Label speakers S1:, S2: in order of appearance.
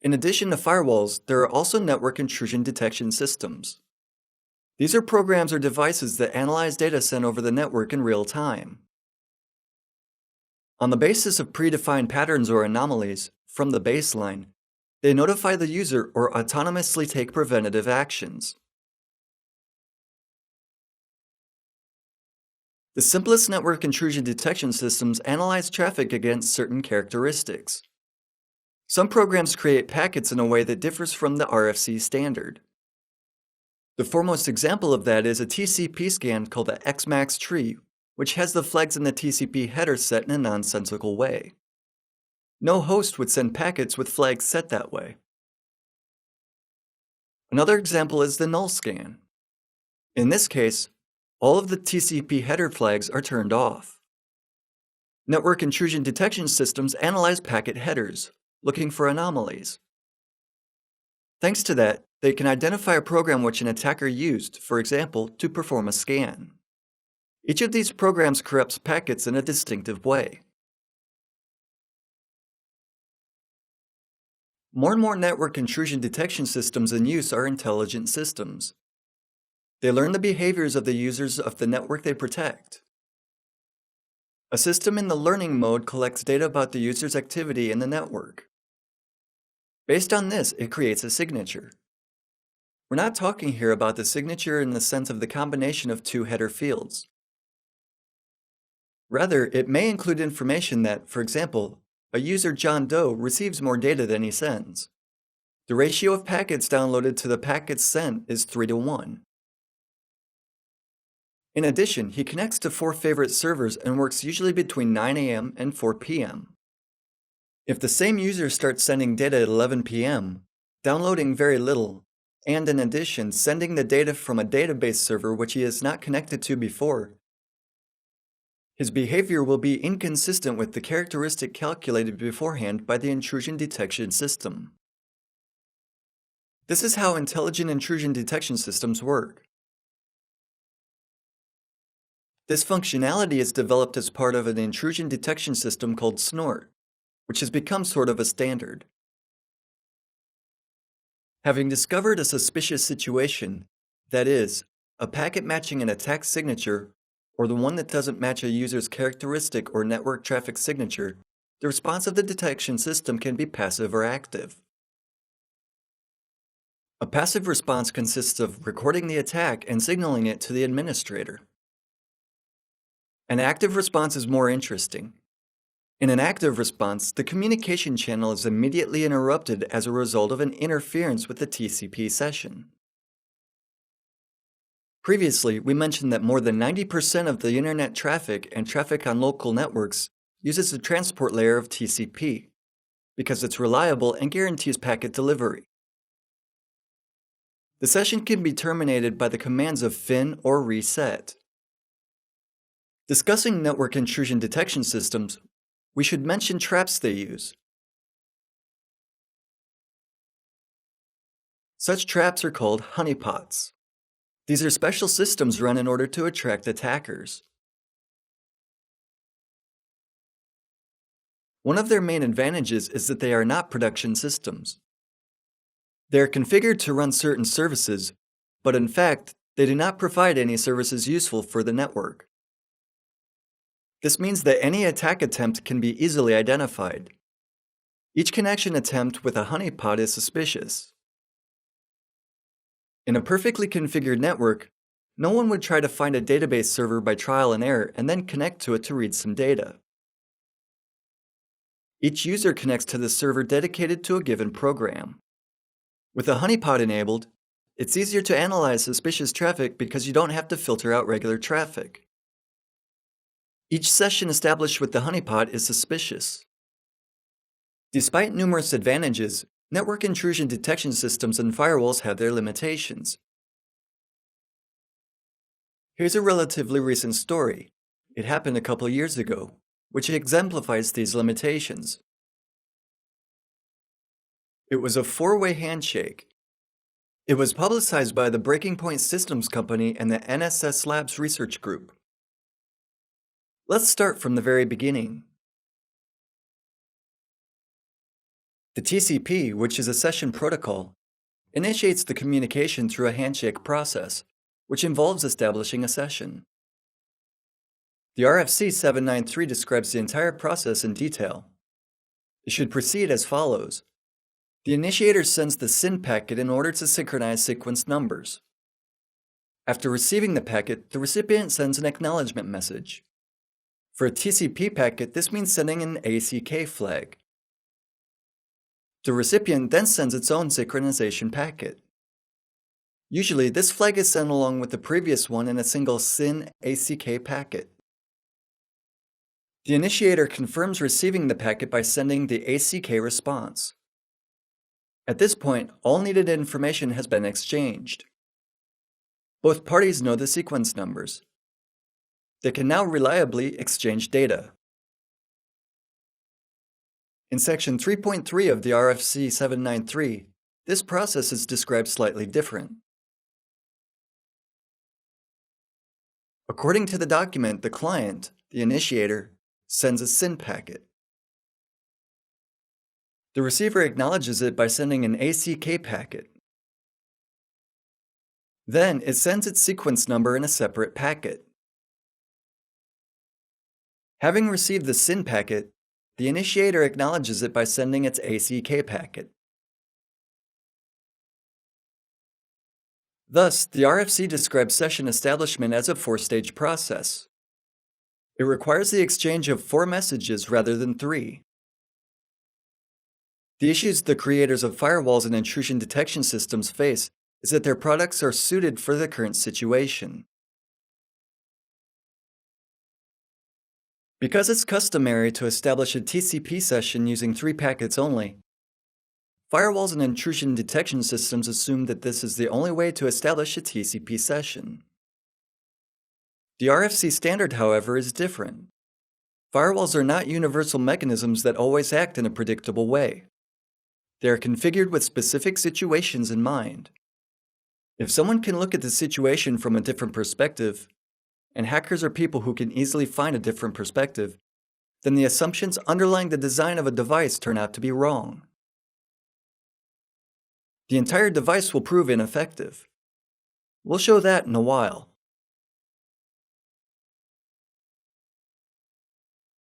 S1: In addition to firewalls, there are also network intrusion detection systems. These are programs or devices that analyze data sent over the network in real time. On the basis of predefined patterns or anomalies from the baseline, they notify the user or autonomously take preventative actions. The simplest network intrusion detection systems analyze traffic against certain characteristics. Some programs create packets in a way that differs from the RFC standard. The foremost example of that is a TCP scan called the Xmax tree, which has the flags in the TCP header set in a nonsensical way. No host would send packets with flags set that way. Another example is the null scan. In this case, all of the TCP header flags are turned off. Network intrusion detection systems analyze packet headers, looking for anomalies. Thanks to that, they can identify a program which an attacker used, for example, to perform a scan. Each of these programs corrupts packets in a distinctive way. More and more network intrusion detection systems in use are intelligent systems. They learn the behaviors of the users of the network they protect. A system in the learning mode collects data about the user's activity in the network. Based on this, it creates a signature. We're not talking here about the signature in the sense of the combination of two header fields. Rather, it may include information that, for example, a user John Doe receives more data than he sends. The ratio of packets downloaded to the packets sent is 3:1. In addition, he connects to 4 favorite servers and works usually between 9 a.m. and 4 p.m. If the same user starts sending data at 11 p.m., downloading very little, and in addition sending the data from a database server which he has not connected to before, his behavior will be inconsistent with the characteristic calculated beforehand by the intrusion detection system. This is how intelligent intrusion detection systems work. This functionality is developed as part of an intrusion detection system called Snort, which has become sort of a standard. Having discovered a suspicious situation, that is, a packet matching an attack signature, or the one that doesn't match a user's characteristic or network traffic signature, the response of the detection system can be passive or active. A passive response consists of recording the attack and signaling it to the administrator. An active response is more interesting. In an active response, the communication channel is immediately interrupted as a result of an interference with the TCP session. Previously, we mentioned that more than 90% of the internet traffic and traffic on local networks uses the transport layer of TCP, because it's reliable and guarantees packet delivery. The session can be terminated by the commands of fin or reset. Discussing network intrusion detection systems, we should mention traps they use. Such traps are called honeypots. These are special systems run in order to attract attackers. One of their main advantages is that they are not production systems. They are configured to run certain services, but in fact, they do not provide any services useful for the network. This means that any attack attempt can be easily identified. Each connection attempt with a honeypot is suspicious. In a perfectly configured network, no one would try to find a database server by trial and error and then connect to it to read some data. Each user connects to the server dedicated to a given program. With a honeypot enabled, it's easier to analyze suspicious traffic because you don't have to filter out regular traffic. Each session established with the honeypot is suspicious. Despite numerous advantages, network intrusion detection systems and firewalls have their limitations. Here's a relatively recent story. It happened a couple years ago, which exemplifies these limitations. It was a 4-way handshake. It was publicized by the Breaking Point Systems Company and the NSS Labs Research Group. Let's start from the very beginning. The TCP, which is a session protocol, initiates the communication through a handshake process, which involves establishing a session. The RFC 793 describes the entire process in detail. It should proceed as follows. The initiator sends the SYN packet in order to synchronize sequence numbers. After receiving the packet, the recipient sends an acknowledgement message. For a TCP packet, this means sending an ACK flag. The recipient then sends its own synchronization packet. Usually, this flag is sent along with the previous one in a single SYN ACK packet. The initiator confirms receiving the packet by sending the ACK response. At this point, all needed information has been exchanged. Both parties know the sequence numbers. They can now reliably exchange data. In Section 3.3 of the RFC 793, this process is described slightly different. According to the document, the client, the initiator, sends a SYN packet. The receiver acknowledges it by sending an ACK packet. Then it sends its sequence number in a separate packet. Having received the SYN packet, the initiator acknowledges it by sending its ACK packet. Thus, the RFC describes session establishment as a four-stage process. It requires the exchange of 4 messages rather than 3. The issues the creators of firewalls and intrusion detection systems face is that their products are suited for the current situation. Because it's customary to establish a TCP session using 3 packets only, firewalls and intrusion detection systems assume that this is the only way to establish a TCP session. The RFC standard, however, is different. Firewalls are not universal mechanisms that always act in a predictable way. They are configured with specific situations in mind. If someone can look at the situation from a different perspective, and hackers are people who can easily find a different perspective, then the assumptions underlying the design of a device turn out to be wrong. The entire device will prove ineffective. We'll show that in a while.